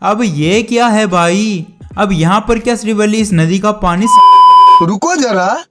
अब ये क्या है भाई? अब यहाँ पर क्या श्रीवल्ली इस नदी का पानी रुको जरा,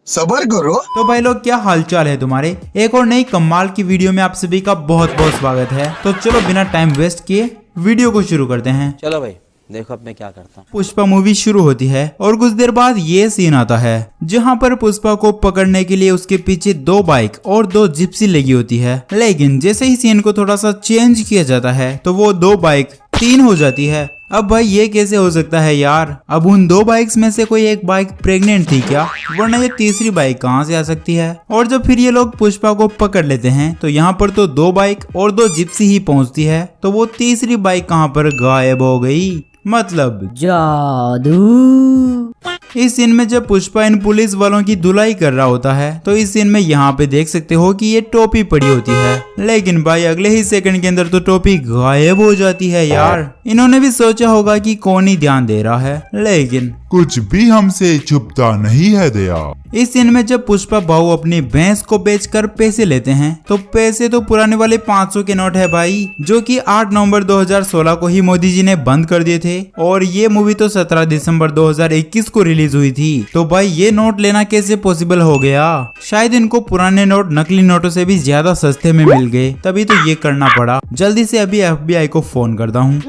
सबर करो। तो भाई लोग, क्या हालचाल है तुम्हारे? एक और नई कमाल की वीडियो में आप सभी का बहुत बहुत स्वागत है। तो चलो बिना टाइम वेस्ट किए वीडियो को शुरू करते हैं। चलो भाई, देखो अब मैं क्या करता हूँ। पुष्पा मूवी शुरू होती है और कुछ देर बाद ये सीन आता है जहाँ पर पुष्पा को पकड़ने के लिए उसके पीछे 2 बाइक और 2 जिप्सी लगी होती है। लेकिन जैसे ही सीन को थोड़ा सा चेंज किया जाता है तो वो 2 बाइक 3 हो जाती है। अब भाई ये कैसे हो सकता है यार? अब उन 2 बाइक्स में से कोई एक बाइक प्रेग्नेंट थी क्या? वरना ये तीसरी बाइक कहाँ से आ सकती है? और जब फिर ये लोग पुष्पा को पकड़ लेते हैं तो यहाँ पर तो 2 बाइक और 2 जिप्सी ही पहुँचती है, तो वो तीसरी बाइक कहाँ पर गायब हो गई? मतलब जादू। इस सीन में जब पुष्पा इन पुलिस वालों की धुलाई कर रहा होता है तो इस सीन में यहाँ पे देख सकते हो कि ये टोपी पड़ी होती है, लेकिन भाई अगले ही सेकंड के अंदर तो टोपी गायब हो जाती है यार। इन्होंने भी सोचा होगा कि कौन ही ध्यान दे रहा है, लेकिन कुछ भी हमसे छुपता नहीं है दया। इस सीन में जब पुष्पा भाऊ अपनी भैंस को बेचकर पैसे लेते हैं तो पैसे तो पुराने वाले 500 के नोट है भाई, जो कि 8 नवंबर 2016 को ही मोदी जी ने बंद कर दिए थे और ये मूवी तो 17 दिसंबर 2021 को रिलीज हुई थी। तो भाई ये नोट लेना कैसे पॉसिबल हो गया? शायद इनको पुराने नोट नकली नोटों से भी ज्यादा सस्ते में मिल गए, तभी तो ये करना पड़ा। जल्दी से अभी FBI को फोन करता हूँ।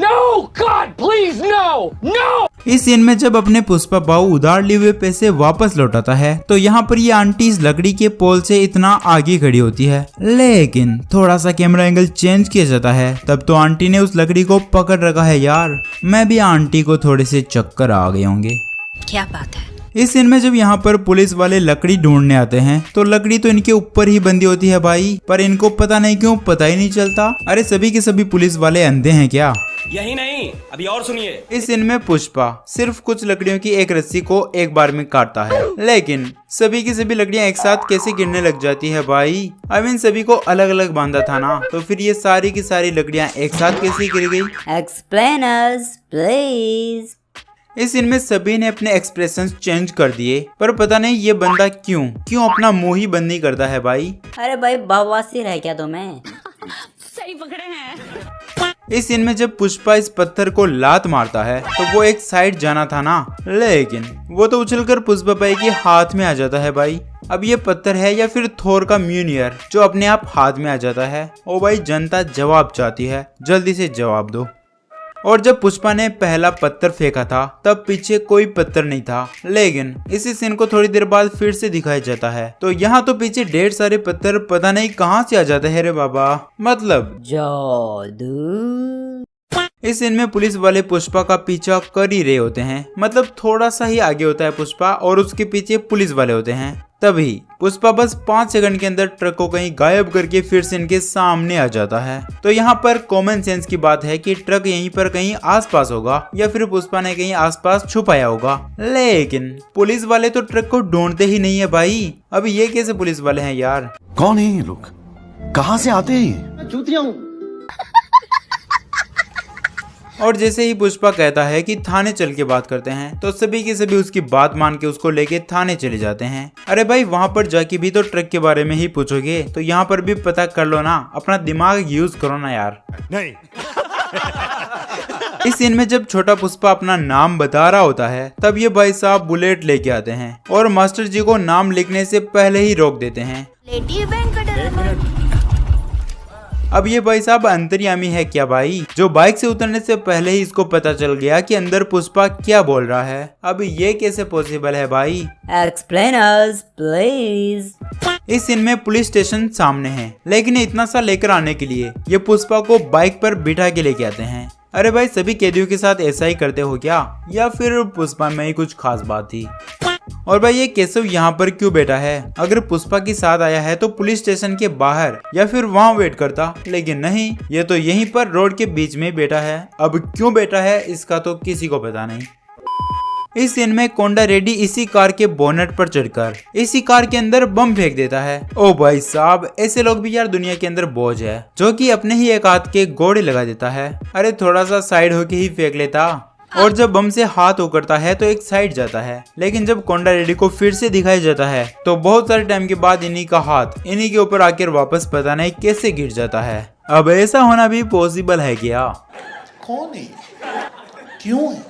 इस सीन में जब अपने पुष्पा बाबू उधार लिए हुए पैसे वापस लौटाता है तो यहाँ पर ये आंटी इस लकड़ी के पोल से इतना आगे खड़ी होती है, लेकिन थोड़ा सा कैमरा एंगल चेंज किया जाता है तब तो आंटी ने उस लकड़ी को पकड़ रखा है यार। मैं भी आंटी को थोड़े से चक्कर आ गए होंगे। क्या बात है? इस सीन में जब यहाँ पर पुलिस वाले लकड़ी ढूंढने आते हैं तो लकड़ी तो इनके ऊपर ही बंधी होती है भाई, पर इनको पता नहीं क्यों पता ही नहीं चलता। अरे सभी के सभी पुलिस वाले अंधे हैं क्या? यही नहीं, अभी और सुनिए। इस सीन में पुष्पा सिर्फ कुछ लकड़ियों की एक रस्सी को एक बार में काटता है, लेकिन सभी की सभी लकड़ियां एक साथ कैसे गिरने लग जाती है भाई? इन सभी को अलग अलग बांधा था ना, तो फिर ये सारी की सारी लकड़ियां एक साथ कैसे गिर गई? Explain us, please. इस सीन में सभी ने अपने एक्सप्रेशंस चेंज कर दिए, पर पता नहीं ये बंदा क्यों अपना मुंह ही बंद नहीं करता है भाई। अरे भाई बवासीर है क्या तुम्हें? सही पकड़े हैं। इस सीन में जब पुष्पा इस पत्थर को लात मारता है तो वो एक साइड जाना था ना, लेकिन वो तो उछलकर पुष्पा भाई के हाथ में आ जाता है भाई। अब ये पत्थर है या फिर थोर का म्यूनियर जो अपने आप हाथ में आ जाता है? ओ भाई जनता जवाब चाहती है, जल्दी से जवाब दो। और जब पुष्पा ने पहला पत्थर फेंका था तब पीछे कोई पत्थर नहीं था, लेकिन इसी सीन को थोड़ी देर बाद फिर से दिखाया जाता है तो यहाँ तो पीछे ढेर सारे पत्थर पता नहीं कहाँ से आ जाते हैं रे बाबा। मतलब जादू। इस सीन में पुलिस वाले पुष्पा का पीछा कर ही रहे होते हैं, मतलब थोड़ा सा ही आगे होता है पुष्पा और उसके पीछे पुलिस वाले होते हैं। तभी पुष्पा बस 5 सेकंड के अंदर ट्रक को कहीं गायब करके फिर से इनके सामने आ जाता है। तो यहाँ पर कॉमन सेंस की बात है कि ट्रक यहीं पर कहीं आसपास होगा या फिर पुष्पा ने कहीं आसपास छुपाया होगा, लेकिन पुलिस वाले तो ट्रक को ढूंढते ही नहीं है भाई। अब ये कैसे पुलिस वाले हैं यार? कौन है ये लोग? कहाँ से आते हैं? चूतिया हूँ। और जैसे ही पुष्पा कहता है कि थाने चल के बात करते हैं तो सभी के सभी उसकी बात मान के उसको लेके थाने चले जाते हैं। अरे भाई वहाँ पर जाके भी तो ट्रक के बारे में ही पूछोगे, तो यहाँ पर भी पता कर लो ना, अपना दिमाग यूज करो ना यार। नहीं। इस सीन में जब छोटा पुष्पा अपना नाम बता रहा होता है तब ये भाई साहब बुलेट लेके आते हैं और मास्टर जी को नाम लिखने से पहले ही रोक देते हैं। अब ये भाई साहब अंतर्यामी है क्या भाई, जो बाइक से उतरने से पहले ही इसको पता चल गया कि अंदर पुष्पा क्या बोल रहा है? अब ये कैसे पॉसिबल है भाई? Explain us, please. इस सीन में पुलिस स्टेशन सामने है, लेकिन इतना सा लेकर आने के लिए ये पुष्पा को बाइक पर बिठा के लेके आते हैं। अरे भाई सभी कैदियों के साथ ऐसा ही करते हो क्या, या फिर पुष्पा में ही कुछ खास बात थी? और भाई ये केशव यहाँ पर क्यों बैठा है? अगर पुष्पा के साथ आया है तो पुलिस स्टेशन के बाहर या फिर वहाँ वेट करता, लेकिन नहीं, ये तो यहीं पर रोड के बीच में बैठा है। अब क्यों बैठा है इसका तो किसी को पता नहीं। इस सीन में कोंडा रेड्डी इसी कार के बोनेट पर चढ़कर इसी कार के अंदर बम फेंक देता है। ओ भाई साहब, ऐसे लोग भी यार दुनिया के अंदर बोझ है, जो कि अपने ही एक हाथ के गोड़े लगा देता है। अरे थोड़ा सा साइड होके ही फेंक लेता। और जब बम से हाथ उकड़ता है तो एक साइड जाता है, लेकिन जब कोंडा रेड्डी को फिर से दिखाया जाता है तो बहुत सारे टाइम के बाद इन्हीं का हाथ इन्हीं के ऊपर आकर वापस पता नहीं कैसे गिर जाता है। अब ऐसा होना भी पॉसिबल है क्या? कौन है? क्यों है?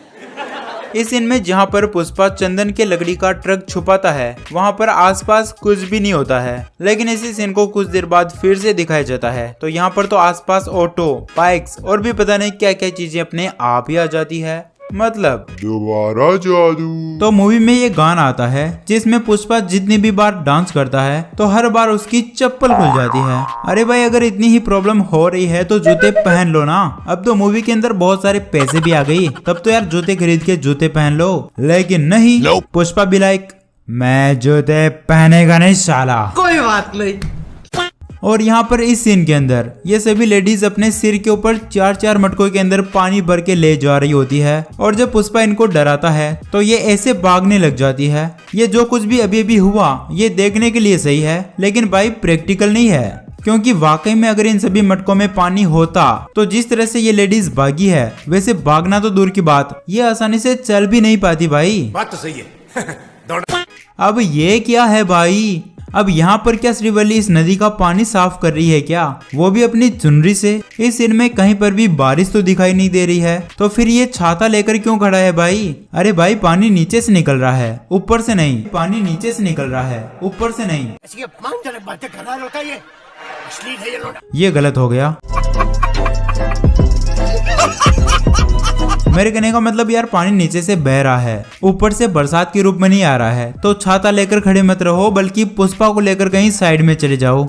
इस सीन में जहाँ पर पुष्पा चंदन के लकड़ी का ट्रक छुपाता है वहाँ पर आसपास कुछ भी नहीं होता है, लेकिन इसी सीन को कुछ देर बाद फिर से दिखाया जाता है तो यहाँ पर तो आसपास ऑटो, बाइक्स और भी पता नहीं क्या क्या चीजें अपने आप ही आ जाती है। मतलब दोबारा जादू। तो मूवी में ये गाना आता है जिसमें पुष्पा जितनी भी बार डांस करता है तो हर बार उसकी चप्पल खुल जाती है। अरे भाई अगर इतनी ही प्रॉब्लम हो रही है तो जूते पहन लो ना। अब तो मूवी के अंदर बहुत सारे पैसे भी आ गई, तब तो यार जूते खरीद के जूते पहन लो। लेकिन नहीं, पुष्पा भी लाइक मैं जूते पहनेगा नहीं साला। कोई बात नहीं। और यहाँ पर इस सीन के अंदर ये सभी लेडीज अपने सिर के ऊपर 4-4 मटकों के अंदर पानी भर के ले जा रही होती है और जब पुष्पा इनको डराता है तो ये ऐसे भागने लग जाती है। ये जो कुछ भी अभी अभी हुआ ये देखने के लिए सही है, लेकिन भाई प्रैक्टिकल नहीं है, क्योंकि वाकई में अगर इन सभी मटकों में पानी होता तो जिस तरह से ये लेडीज भागी है वैसे भागना तो दूर की बात, ये आसानी से चल भी नहीं पाती भाई। बात तो सही है। अब ये क्या है भाई? अब यहाँ पर क्या श्रीवल्ली इस नदी का पानी साफ कर रही है क्या, वो भी अपनी चुनरी से? इस सीन में कहीं पर भी बारिश तो दिखाई नहीं दे रही है, तो फिर ये छाता लेकर क्यों खड़ा है भाई? अरे भाई पानी नीचे से निकल रहा है ऊपर से नहीं, पानी नीचे से निकल रहा है ऊपर से नहीं। ये गलत हो गया। मेरे कहने का मतलब यार पानी नीचे से बह रहा है, ऊपर से बरसात के रूप में नहीं आ रहा है, तो छाता लेकर खड़े मत रहो बल्कि पुष्पा को लेकर कहीं साइड में चले जाओ।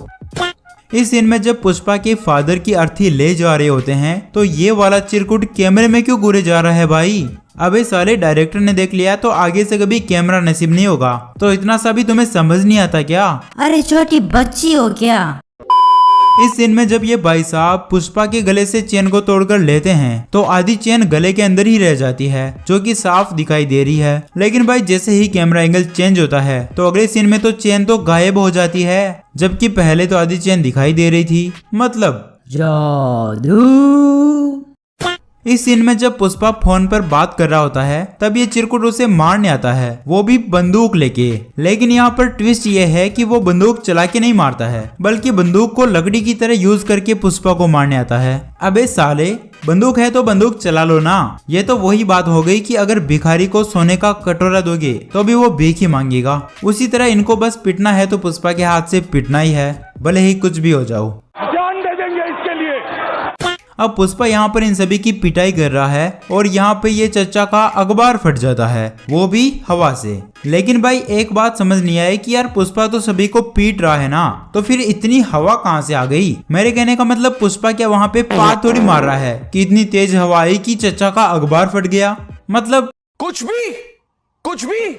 इस सीन में जब पुष्पा के फादर की अर्थी ले जा रहे होते हैं तो ये वाला चिरकुट कैमरे में क्यों घूरे जा रहा है भाई? अबे साले डायरेक्टर ने देख लिया तो आगे से कभी कैमरा नसीब नहीं होगा, तो इतना सा भी तुम्हें समझ नहीं आता क्या? अरे छोटी बच्ची हो क्या? इस सीन में जब ये भाई साहब पुष्पा के गले से चेन को तोड़कर लेते हैं तो आधी चेन गले के अंदर ही रह जाती है जो कि साफ दिखाई दे रही है, लेकिन भाई जैसे ही कैमरा एंगल चेंज होता है तो अगले सीन में तो चेन तो गायब हो जाती है, जबकि पहले तो आधी चेन दिखाई दे रही थी। मतलब जादू। इस सीन में जब पुष्पा फोन पर बात कर रहा होता है तब ये चिरकुट उसे मारने आता है, वो भी बंदूक लेके। लेकिन यहाँ पर ट्विस्ट ये है कि वो बंदूक चला के नहीं मारता है बल्कि बंदूक को लकड़ी की तरह यूज करके पुष्पा को मारने आता है। अबे साले बंदूक है तो बंदूक चला लो ना। ये तो वही बात हो गई कि अगर भिखारी को सोने का कटोरा दोगे तो भी वो भीख ही मांगेगा, उसी तरह इनको बस पिटना है तो पुष्पा के हाथ से पिटना ही है, भले ही कुछ भी हो जाओ। अब पुष्पा यहाँ पर इन सभी की पिटाई कर रहा है और यहाँ पे ये चचा का अखबार फट जाता है, वो भी हवा से। लेकिन भाई एक बात समझ नहीं आई कि यार पुष्पा तो सभी को पीट रहा है ना, तो फिर इतनी हवा कहाँ से आ गई? मेरे कहने का मतलब पुष्पा क्या वहाँ पे पार थोड़ी मार रहा है कि इतनी तेज हवा आई कि चचा का अखबार फट गया? मतलब कुछ भी।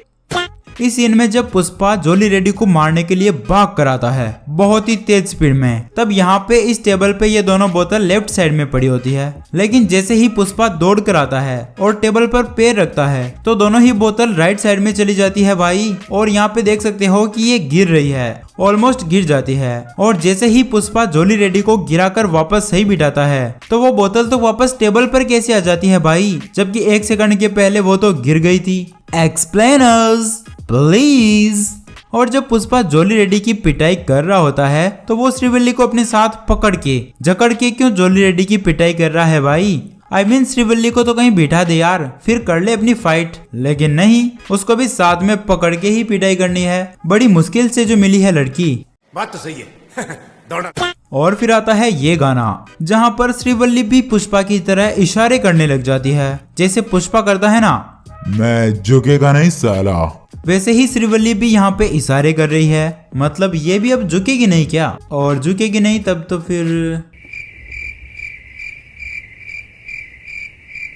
इस सीन में जब पुष्पा जोली रेड्डी को मारने के लिए भाग कर आता है बहुत ही तेज स्पीड में, तब यहाँ पे इस टेबल पे ये दोनों बोतल लेफ्ट साइड में पड़ी होती है, लेकिन जैसे ही पुष्पा दौड़ कर आता है और टेबल पर पैर रखता है तो दोनों ही बोतल राइट साइड में चली जाती है भाई। और यहाँ पे देख सकते हो कि ये गिर रही है, ऑलमोस्ट गिर जाती है। और जैसे ही पुष्पा जोली रेड्डी को गिराकर वापस सही बिठाता है तो वो बोतल तो वापस टेबल पर कैसे आ जाती है भाई, जबकि 1 सेकंड के पहले वो तो गिर गई थी। Explainers please. और जब पुष्पा जोली रेड्डी की पिटाई कर रहा होता है तो वो श्रीवल्ली को अपने साथ पकड़ के जकड़ के क्यों जोली रेड्डी की पिटाई कर रहा है भाई? I mean, श्रीवल्ली को तो कहीं बिठा दे यार, फिर कर ले अपनी फाइट। लेकिन नहीं, उसको भी साथ में पकड़ के ही पिटाई करनी है। बड़ी मुश्किल से जो मिली है लड़की। बात तो सही है। और फिर आता है ये गाना जहाँ पर श्रीवल्ली भी पुष्पा की तरह इशारे करने लग जाती है, जैसे पुष्पा करता है ना मैं झुकेगा नहीं साला, वैसे ही श्रीवल्ली भी यहाँ पे इशारे कर रही है। मतलब ये भी अब झुकेगी नहीं क्या? और झुकेगी नहीं तब तो फिर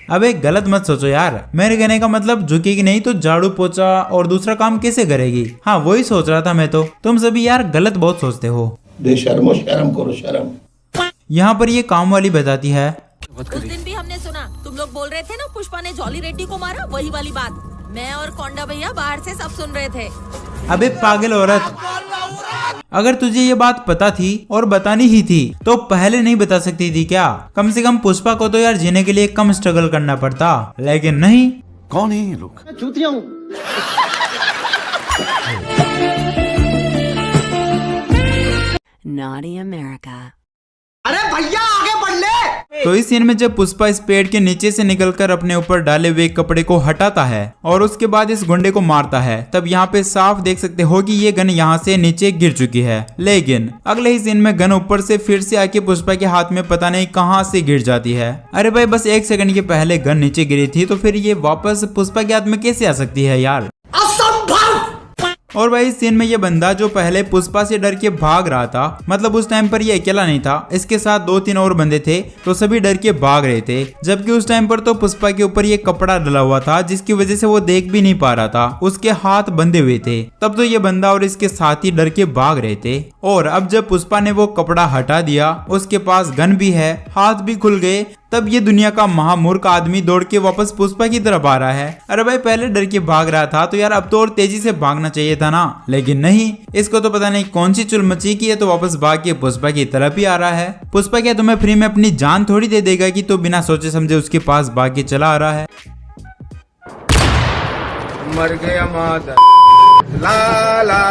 अबे गलत मत सोचो यार, मेरे कहने का मतलब झुकेगी नहीं तो झाड़ू पोछा और दूसरा काम कैसे करेगी? हाँ वही सोच रहा था मैं तो। तुम सभी यार गलत बहुत सोचते हो। बेशर्मो शर्म करो शर्म। यहाँ पर ये काम वाली बताती है उस दिन भी हमने सुना तुम लोग बोल रहे थे ना पुष्पा ने जॉली रेड्डी को मारा, वही वाली बात मैं और कोंडा भैया बाहर से सब सुन रहे थे। अबे पागल औरत, अगर तुझे ये बात पता थी और बतानी ही थी तो पहले नहीं बता सकती थी क्या? कम से कम पुष्पा को तो यार जीने के लिए कम स्ट्रगल करना पड़ता, लेकिन नहीं। कौन है ये लोग? चूतिया हूँ। Naughty America. अरे भैया आगे बढ़ ले। तो इस सीन में जब पुष्पा इस पेड़ के नीचे से निकलकर अपने ऊपर डाले हुए कपड़े को हटाता है और उसके बाद इस गुंडे को मारता है, तब यहाँ पे साफ देख सकते हो कि ये गन यहाँ से नीचे गिर चुकी है। लेकिन अगले ही सीन में गन ऊपर से फिर से आके पुष्पा के हाथ में पता नहीं कहाँ से गिर जाती है। अरे भाई बस 1 सेकंड के पहले गन नीचे गिरी थी, तो फिर ये वापस पुष्पा के हाथ में कैसे आ सकती है यार। और भाई इस सीन में ये बंदा जो पहले पुष्पा से डर के भाग रहा था, मतलब उस टाइम पर ये अकेला नहीं था, इसके साथ 2-3 और बंदे थे, तो सभी डर के भाग रहे थे। जबकि उस टाइम पर तो पुष्पा के ऊपर ये कपड़ा डला हुआ था जिसकी वजह से वो देख भी नहीं पा रहा था, उसके हाथ बंधे हुए थे। तब तो ये बंदा और इसके साथी डर के भाग रहे थे। और अब जब पुष्पा ने वो कपड़ा हटा दिया, उसके पास गन भी है, हाथ भी खुल गए, तब ये दुनिया का महामूर्ख आदमी दौड़ के वापस पुष्पा की तरफ आ रहा है। अरे भाई पहले डर के भाग रहा था तो यार अब तो और तेजी से भागना चाहिए था ना, लेकिन नहीं, इसको तो पता नहीं कौन सी चुल मची की है, तो वापस भाग के पुष्पा की तरफ ही आ रहा है। पुष्पा क्या तुम्हें फ्री में अपनी जान थोड़ी दे देगा कि तो बिना सोचे समझे उसके पास भाग के चला आ रहा है। मर गया मादा लाला।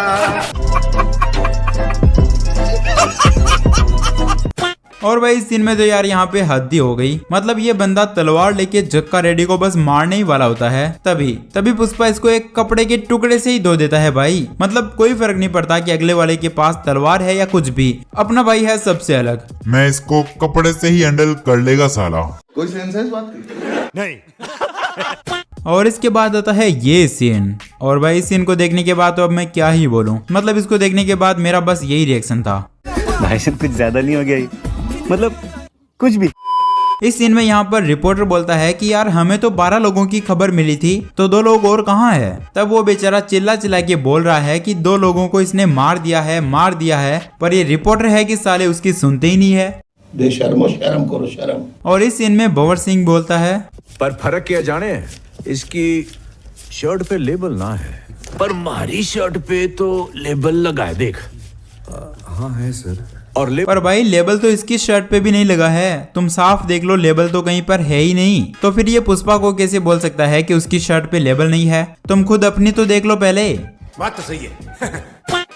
और भाई इस सीन में तो यार यहाँ पे हद ही हो गई। मतलब ये बंदा तलवार लेके जक्का रेड्डी को बस मारने ही वाला होता है, तभी पुष्पा इसको एक कपड़े के टुकड़े से ही धो देता है भाई। मतलब कोई फर्क नहीं पड़ता कि अगले वाले के पास तलवार है या कुछ भी, अपना भाई है सबसे अलग। मैं इसको कपड़े से ही हैंडल कर लेगा साला। कोई सेंस है इस बात की? नहीं। और इसके बाद आता है ये सीन। और भाई इस सीन को देखने के बाद तो अब मैं क्या ही बोलूं, मतलब इसको देखने के बाद मेरा बस यही रिएक्शन था। भाई साहब कुछ ज्यादा नहीं हो गया ये? मतलब कुछ भी। इस सीन में यहाँ पर रिपोर्टर बोलता है कि यार हमें तो 12 लोगों की खबर मिली थी, तो 2 लोग और कहाँ है। तब वो बेचारा चिल्ला चिल्ला के बोल रहा है कि 2 लोगों को इसने मार दिया है, पर ये रिपोर्टर है कि साले उसकी सुनते ही नहीं है। बेशर्मो शर्म करो शर्म। और इस सीन में भंवर सिंह बोलता है, पर फर्क क्या जाने, इसकी शर्ट पे लेबल ना है, पर हमारी शर्ट पे तो लेबल लगा है, देख। हाँ है सर। और पर भाई लेबल तो इसकी शर्ट पे भी नहीं लगा है, तुम साफ देख लो, लेबल तो कहीं पर है ही नहीं। तो फिर ये पुष्पा को कैसे बोल सकता है कि उसकी शर्ट पे लेबल नहीं है? तुम खुद अपनी तो देख लो पहले। बात तो सही है।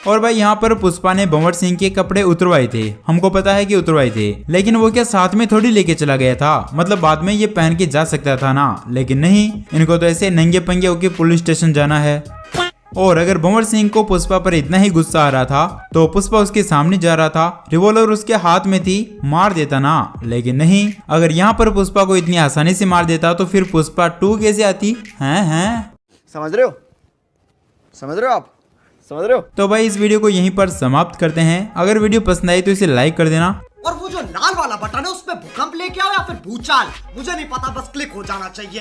और भाई यहाँ पर पुष्पा ने भंवर सिंह के कपड़े उतरवाए थे, हमको पता है कि उतरवाए थे, लेकिन वो क्या साथ में थोड़ी लेके चला गया था? मतलब बाद में ये पहन के जा सकता था ना, लेकिन नहीं, इनको तो ऐसे नंगे पंगे होके पुलिस स्टेशन जाना है। और अगर भंवर सिंह को पुष्पा पर इतना ही गुस्सा आ रहा था तो पुष्पा उसके सामने जा रहा था, रिवॉल्वर उसके हाथ में थी, मार देता ना, लेकिन नहीं। अगर यहाँ पर पुष्पा को इतनी आसानी से मार देता तो फिर पुष्पा 2 कैसे आती हैं? समझ रहे हो आप? समझ रहे हो? तो भाई इस वीडियो को यहीं पर समाप्त करते हैं। अगर वीडियो पसंद आई तो इसे लाइक कर देना, और वो जो लाल वाला बटन है उसमें भूकंप लेके आओ या फिर भूचाल, मुझे नहीं पता, बस क्लिक हो जाना चाहिए।